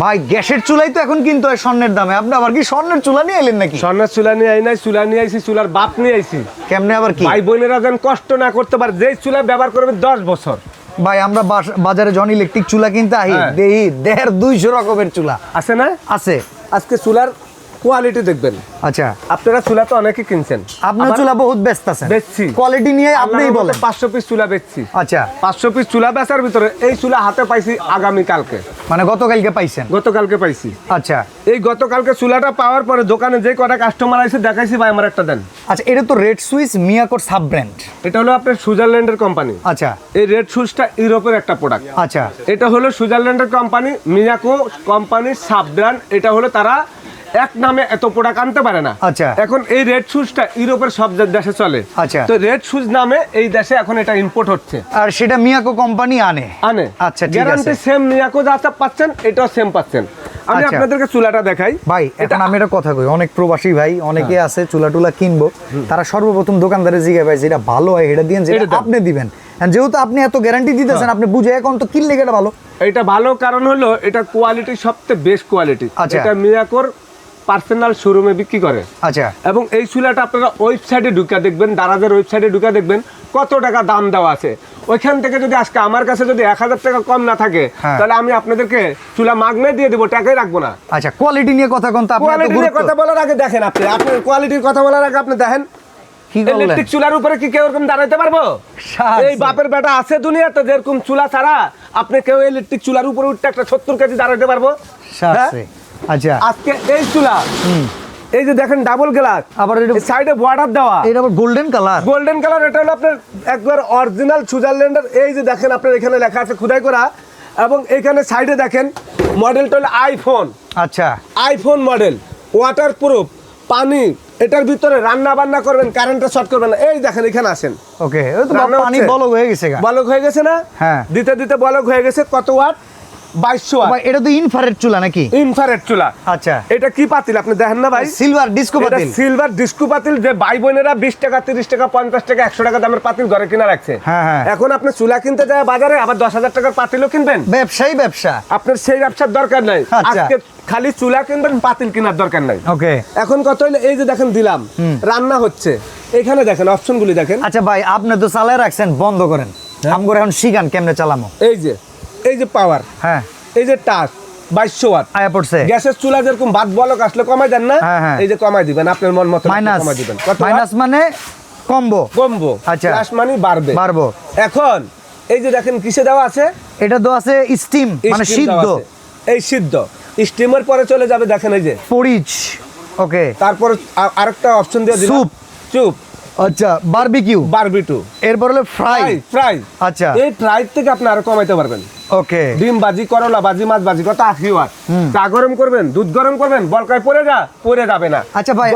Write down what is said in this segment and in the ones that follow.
ভাই গ্যাসের চুলাই তো এখন কিন্তু স্বর্ণের দামে, আপনি আবার কি স্বর্ণের চুলা নিয়ে এলেন নাকি? স্বর্ণের চুলা নিয়ে আই নাই, চুলা নিয়ে আইছি, চুলার বাপ নিয়ে আইছি। কেমনে আবার কি? ভাই বোনেরা যেন কষ্ট না করতে পারে, যেই চুলা ব্যবহার করবে 10 বছর। ভাই আমরা বাজারে যখন ইলেকট্রিক চুলা কিনতে আহি, দেহি 150-200 রকমের চুলা আছে না? আছে। আজকে চুলার কোয়ালিটি দেখবেন। আচ্ছা, আপনারা চুলা তো অনেকে কিনছেন, আপনার চুলা বহুত ব্যস্ত আছেন, বেচছি। কোয়ালিটি নিয়ে আপনিই বলেন। 500 পিস চুলা বেচছি। আচ্ছা, 500 পিস চুলা বেচার ভিতরে এই চুলা হাতে পাইছি আগামী কালকে, মানে গতকালকে পাইছেন? গতকালকে পাইছি। আচ্ছা, এই গতকালকে চুলাটা পাওয়ার পরে দোকানে যে কটা কাস্টমার আইছে দেখাইছি, ভাই আমার একটা দেন। আচ্ছা, এটা তো রেড সুইচ মিয়াকোর সাব ব্র্যান্ড। এটা হলো আপনার সুইজারল্যান্ডের কোম্পানি। আচ্ছা, এই রেড সুইচটা ইউরোপের একটা প্রোডাক্ট। আচ্ছা, এটা হলো সুইজারল্যান্ডের কোম্পানি, মিয়াকো কোম্পানির সাব ব্র্যান্ড। এটা হলো তারা এক নামে এত প্রোডাক্ট আনতে পারে না। আচ্ছা, এখন এই রেড সুইচটা ইউরোপের সব দেশে চলে। আচ্ছা, তো রেড সুইচ নামে এই দেশে এখন এটা ইম্পোর্ট হচ্ছে, আর সেটা মিয়াকো কোম্পানি আনে। আচ্ছা, ঠিক আছে। গ্যারান্টি সেম মিয়াকো যা পাচ্ছেন এটাও সেম পাচ্ছেন। আমি আচ্ছা, আপনাদেরকে চুলাটা দেখাই। ভাই এখন আমি একটা কথা কই, অনেক প্রবাসী ভাই অনেকে আছে চুলা টুলা কিনবো, তারা সর্বপ্রথম দোকানদারে জিজ্ঞাসা ভাই যেটা ভালো হয় এটা দিন, যেটা আপনি দিবেন। যেহেতু আপনি এত গ্যারান্টি দিতেছেন, আপনি বুঝে এখন তো কিনলে এটা ভালো। এটা ভালো কারণ হলো এটা কোয়ালিটি সবচেয়ে বেস্ট কোয়ালিটি। এটা মিয়াকোর পার্সোনাল শোরুমে বিক্রি করে। আচ্ছা, এবং এই চুলাটা আপনারা ওয়েবসাইটে ঢুকে দেখবেন, দারাজের ওয়েবসাইটে ঢুকে দেখবেন কত টাকা দাম দেওয়া আছে। ওইখান থেকে যদি আজকে আমার কাছে যদি 1000 টাকা কম না থাকে, তাহলে আমি আপনাদেরকে চুলা মাগনে দিয়ে দেবো, টাকাই রাখবো না। আচ্ছা, কোয়ালিটি নিয়ে কথা কোন? কোয়ালিটি নিয়ে কথা বলার আগে দেখেন, আপনার কোয়ালিটির কথা বলার আগে আপনি দেখেন ইলেকট্রিক চুলার উপরে কি কেউ এরকম দাঁড়াইতে পারবো? এই বাপের বেটা আছে দুনিয়াতে যেরকম চুলা ছাড়া আপনি কেউ ইলেকট্রিক চুলার উপরে উঠতে একটা 70 কেজি দাঁড়াইতে পারবো? আচ্ছা, আজকে এই চুলা, এই যে দেখেন ডাবল গ্লাস, আবার সাইডে বর্ডার দেওয়া, এটা আবার গোল্ডেন কালার। Golden colour. এটা হলো আপনার একবার অরিজিনাল সুইজারল্যান্ডের। এই যে দেখেন আপনার এখানে লেখা আছে খোদাই করা, এবং এখানে সাইডে দেখেন মডেলটা হলো আইফোন। আচ্ছা, আইফোন মডেল, ওয়াটার প্রুফ, পানি। এটার ভিতরে রান্না বান্না করবেন, কারেন্টে শর্ট করবেন না। এই দেখেন এখানে আসেন। ওকে, পানি বলক হয়ে গেছে। বলক হয়ে গেছে না? হ্যাঁ, দিতে দিতে বলক হয়ে গেছে। কত ওয়াট? 2200 ওয়াট। এটা তো ইনফ্রারেড চুলা নাকি? ইনফ্রারেড চুলা। আচ্ছা, এটা কি পাতিল আপনি দেখেন না ভাই? সিলভার ডিস্কো পাতিল। সিলভার ডিস্কো পাতিল, যে ভাই বোনেরা 20 টাকা 30 টাকা 50 টাকা 100 টাকা দামের পাতিল ঘরে কিনা রাখছে। এখন আপনি চুলা কিনতে যায় বাজারে, আবার 10,000 টাকার পাতিলও কিনবেন। ব্যবসা আপনার সেই ব্যবসার দরকার নাই। আজকে খালি চুলা কিনবেন, পাতিল কেনার দরকার নাই। ওকে, এখন কত হইলো, এই যে দেখেন দিলাম, রান্না হচ্ছে। এখানে দেখেন অপশনগুলি দেখেন। আচ্ছা ভাই, আপনি তো চালায় রাখছেন, বন্ধ করেন, আমগরে এখন শিখান কেমনে চালামো। এই যে পাওয়ার, হ্যাঁ, এই যে টাচ 2200 ওয়াট আয়া পড়ছে। গ্যাসের চুলা যেরকম ভাত বলক আসলে কমাই দেন না, এই যে কমাই দিবেন আপনার মন মতো কমাই দিবেন। মাইনাস মানে কমবো। আচ্ছা, প্লাস মানে বাড়বো। এখন এই যে দেখেন কিসে দেওয়া আছে, এটা তো আছে স্টিম, মানে সিদ্ধ। এই সিদ্ধ স্টিমের পরে চলে যাবে, দেখেন এই যে পরিচ। ওকে, তারপর আরেকটা অপশন দিয়ে দিলাম, চুপ। আচ্ছা, বারবিকিউ। এরপর হলো ফ্রাই। আচ্ছা, এই ফ্রাই থেকে আপনি আরো কমাইতে পারবেন। ওকে, ডিম ভাজি, করলা ভাজি, মাছ ভাজি, কত 80 ওয়াট। চা গরম করবেন, দুধ গরম করবেন, বলকায় পড়ে যাবে না। আচ্ছা ভাই,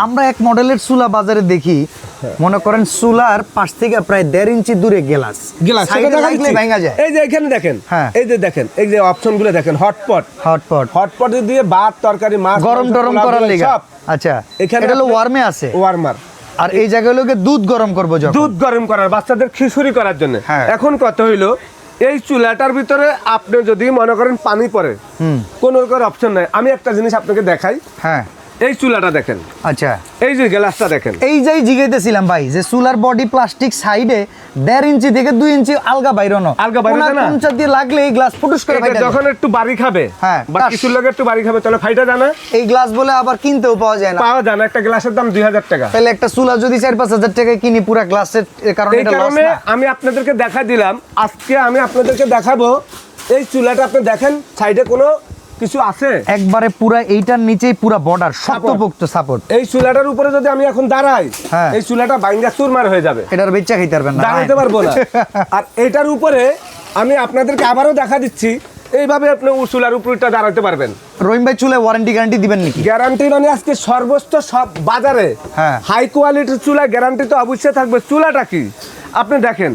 আমরা এক মডেলের চুলা বাজারে দেখি, মনে করেন চুলার পাশ থেকে প্রায় 1.5 ইঞ্চি দূরে গ্লাস ভাঙা যায়। এই যে এখানে দেখেন, এই যে দেখেন, এই যে অপশন গুলো দেখেন, হটপট দিয়ে ভাত তরকারি মাছ গরম টরম করার লাগি। আচ্ছা, এখানে হলো ওয়ার্মার। আর এই জায়গায় হলো দুধ গরম করবো, দুধ গরম করার, বাচ্চাদের খিচুড়ি করার জন্য। এখন কত হইলো, এই চুলাটার ভিতরে আপনি যদি মনে করেন পানি পড়ে, কোন অপশন নাই। আমি একটা জিনিস আপনাকে দেখাই। হ্যাঁ, এই চুলাটা দেখেন। আচ্ছা, এই যে গ্লাসটা দেখেন। এই যাই জিগাইতেছিলাম ভাই, যে চুলার বডি প্লাস্টিক সাইডে 1.5 ইঞ্চি থেকে 2 ইঞ্চি আলগা বাইরো না, কোনটা দিয়ে লাগলে এই গ্লাস ফুটুস করে ফাইটা। যখন একটু বাড়ি খাবে, বা কিছুর লগে একটু বাড়ি খাবে, তাহলে ফাইটা জানা। এই গ্লাস বলে আবার কিনতেও পাওয়া যায় না। একটা গ্লাসের দাম 2000 টাকা। তাহলে একটা চুলা যদি 4-5 টাকা কিনি পুরো গ্লাসের, কারণে এটা লস না। আমি আপনাদেরকে দেখা দিলাম। আজকে আমি আপনাদেরকে দেখাবো এই চুলাটা। আপনি দেখেন সাইডে কোনো কিছু আছে, একবারে পুরা এইটার নিচেই পুরা বর্ডার শক্তপোক্ত সাপোর্ট। এই চুলাটার উপরে যদি আমি এখন দাঁড়াই, এই চুলাটা ভাঙা চুরমার হয়ে যাবে। এটার বেচা খাইতে পারবেন না, দাঁড়াইতে পারবো না। আর এটার উপরে আমি আপনাদেরকে আবারও দেখা দিচ্ছি, এইভাবে আপনি চুলার উপরটা দাঁড়াতে পারবেন। রহিম ভাই, চুলায় ওয়ারেন্টি গ্যারান্টি দিবেন নাকি? গ্যারান্টি মানে আজকে সর্বোচ্চ সব বাজারে হাই কোয়ালিটির চুলা গ্যারান্টি তো অবশ্যই থাকবে। চুলাটা কি আপনি দেখেন,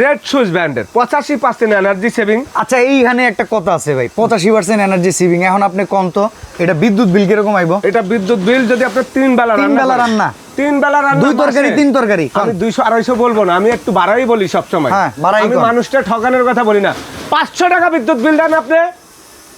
রেড সুইচ ব্র্যান্ডের 85% এনার্জি সেভিং। আচ্ছা, এইখানে একটা কথা আছে ভাই, 85% এনার্জি সেভিং। এখন আপনি কোন তো এটা বিদ্যুৎ বিল কিরকম আইব? এটা বিদ্যুৎ বিল যদি আপনি 3 বেলা রান্না 2 তরকারি 3 তরকারি, আমি 200-250 বলবো না, আমি একটু বাড়াই বলি সব সময়। আমি মানুষটা ঠকানোর কথা বলি না। 500 টাকা বিদ্যুৎ বিল দেন আপনি,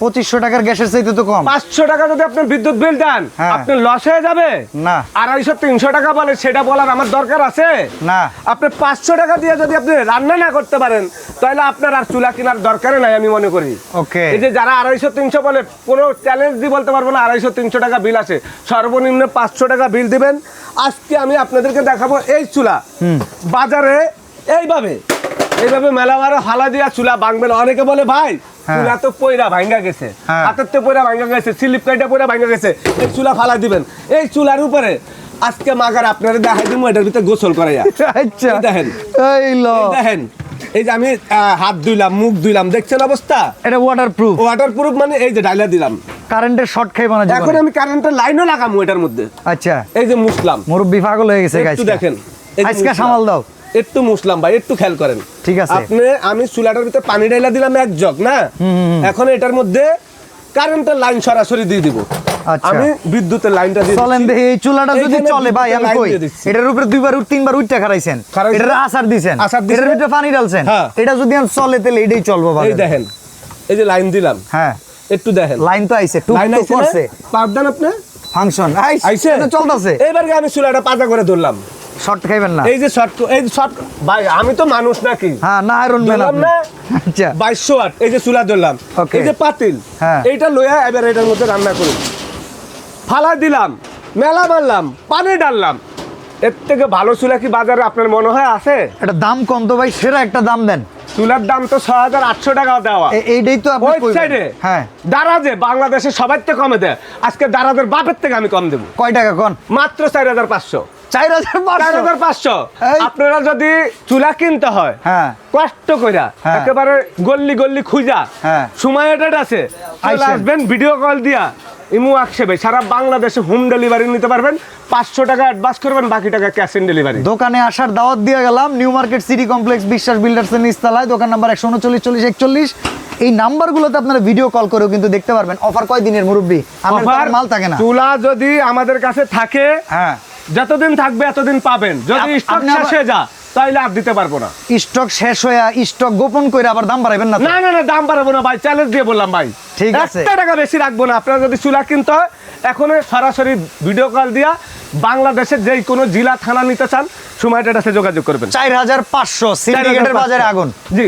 2500 টাকার গ্যাসের চাইতে তো কম। 500 টাকা যদি আপনি বিদ্যুৎ বিল দেন, হ্যাঁ। আপনি লস হয়ে যাবে না। 250-300 টাকা বলে, সেটা বলার আমার দরকার আছে না। আপনি 500 টাকা দিয়ে যদি আপনি রান্না না করতে পারেন, তাহলে আপনার আর চুলা কেনার দরকার নাই আমি মনে করি। ওকে। এই যে যারা 250-300 বলে, কোনো চ্যালেঞ্জ দিয়ে বলতে পারবো না 250-300 টাকা বিল আছে, সর্বনিম্ন 500 টাকা বিল দিবেন। আজকে আমি আপনাদেরকে দেখাবো এই চুলা বাজারে এইভাবে মেলাবারে হালা দিয়া চুলা ভাঙবে না। অনেকে বলে ভাই চুলা তো পয়রা ভাঙ্গা গেছে, হাতের তো পয়রা ভাঙ্গা গেছে, স্লিপ কাইটা পয়রা ভাঙ্গা গেছে, এই চুলা ফালা দিবেন। এই চুলার উপরে আজকে মাগার আপনারা দেখাই দিব, এটার ভিতরে গোসল করাইয়া। আচ্ছা দেখেন, এই লো দেখেন, এই যে আমি হাত ধুইলাম, মুখ ধুইলাম, দেখছেন অবস্থা? এটা ওয়াটারপ্রুফ। ওয়াটারপ্রুফ মানে এই যে ডাইলা দিলাম, কারেন্টের শর্ট খাইব না এখন আমি কারেন্টের লাইনও লাগামু এটার মধ্যে। আচ্ছা, এই যে মুসলাম, মুরব্বি পাগল হয়ে গেছে গাইস, একটু দেখেন, এই যে আজকে মুসলাম। সামাল দাও, একটু মুসলাম ভাই, একটু খেয়াল করেন। ঠিক আছে। আমি চুলাটার ভিতরে পানি ঢাইলা দিলাম 1 জগ না, এখন এটার মধ্যে কারেন্টের লাইন সরাসরি দিয়ে দিব। আচ্ছা। আমি বিদ্যুতের লাইনটা দিয়ে চলেন দেখি এই চুলাটা যদি এইখানে চলে ভাই, আমি বিদ্যুতের কই লাইন দিয়ে দিচ্ছি। এটার উপরে 2-3 বার উঠতে খারাইছেন, খারাইছেন। এটার আসার দিছেন, আসার দিছেন। এটার ভিতরে পানি ঢালছেন, হ্যাঁ। এটা যদি আমি চলে তাহলে এটাই চলবো ভাই। এই দেখেন, এই যে লাইন দিলাম, হ্যাঁ একটু দেখেন, লাইন তো আইছে, টুক লাইন টুক আইছে করছে, পাপ দেন আপনি, ফাংশন আইছে, এটা চলতেছে। এইবার আমি চুলাটা পাতা করে ধরলাম, শর্ট খাইবেন না। এই যে শর্ট ভাই, আমি তো মানুষ নাকি? হ্যাঁ, না আয়রন ম্যান ধরলাম আপনি। না, আচ্ছা 2200 ওয়াট, এই যে চুলা ধরলাম, Okay. এই যে পাতিল, হ্যাঁ। এইটা লইয়া এবার এটার মধ্যে রান্না করি, ফালা দিলাম, মেলা মারলাম, পানি ডাললাম। এর থেকে ভালো চুলা কি বাজারে আপনার মনে হয় আছে? এটা দাম কম তো ভাই, সেরা একটা দাম দেন। চুলার দাম তো 6800 টাকা দেওয়া। এইটাই তো আপনি ওই কইবেন। সাইডে হ্যাঁ, দারাজে বাংলাদেশে সবার থেকে কমে দেয়, আজকে দারাজের বাপের থেকে আমি কম দেবো, কয় টাকা কোন? মাত্র 4500। 4500। এই। আপনারা যদি চুলা কিনতে হয়, হ্যাঁ কষ্ট কইরা হ্যাঁ। একেবারে গল্লি গল্লি খুঁজা, হ্যাঁ। সময় এটা আছে, চলে আইসেন। আসবেন, ভিডিও কল দিয়া ইমু আকসেবে সারা বাংলাদেশে হোম ডেলিভারি নিতে পারবেন। 500 টাকা অ্যাডভান্স করবেন, বাকি টাকা ক্যাশ অন ডেলিভারি। দোকানে আসার দাওয়াত দিয়ে গেলাম, নিউ মার্কেট সিটি কমপ্লেক্স বিশ্বাস বিল্ডার্স এর নিচতলায়, দোকান নাম্বার 139 40 41। এই নাম্বারগুলোতে আপনারা ভিডিও কল করেও কিন্তু দেখতে পারবেন। অফার কয় দিনের মুরব্বি? আমার তো আর মাল থাকে না। চুলা যদি আমাদের কাছে থাকে, হ্যাঁ, যতদিন থাকবে এতদিন পাবেন, যদি স্টক আপনি শেষ হয়ে যা তাইলে আর দিতে পারবো না। স্টক শেষ হয়ে স্টক গোপন করে আবার দাম বাড়াবেন না তো? না না না, দাম বাড়াবো না ভাই, চ্যালেঞ্জ দিয়ে বললাম ভাই, ঠিক আছে। 1 টাকা বেশি রাখবো না। আপনারা যদি চুলা কিনতে হয়, এখন সরাসরি ভিডিও কল দিয়া বাংলাদেশের যে কোনো জেলা থানা নিতে চান, সময়টা যোগাযোগ করবেন। 4500 সিন্ডিকেটের বাজারে আগুন। জি।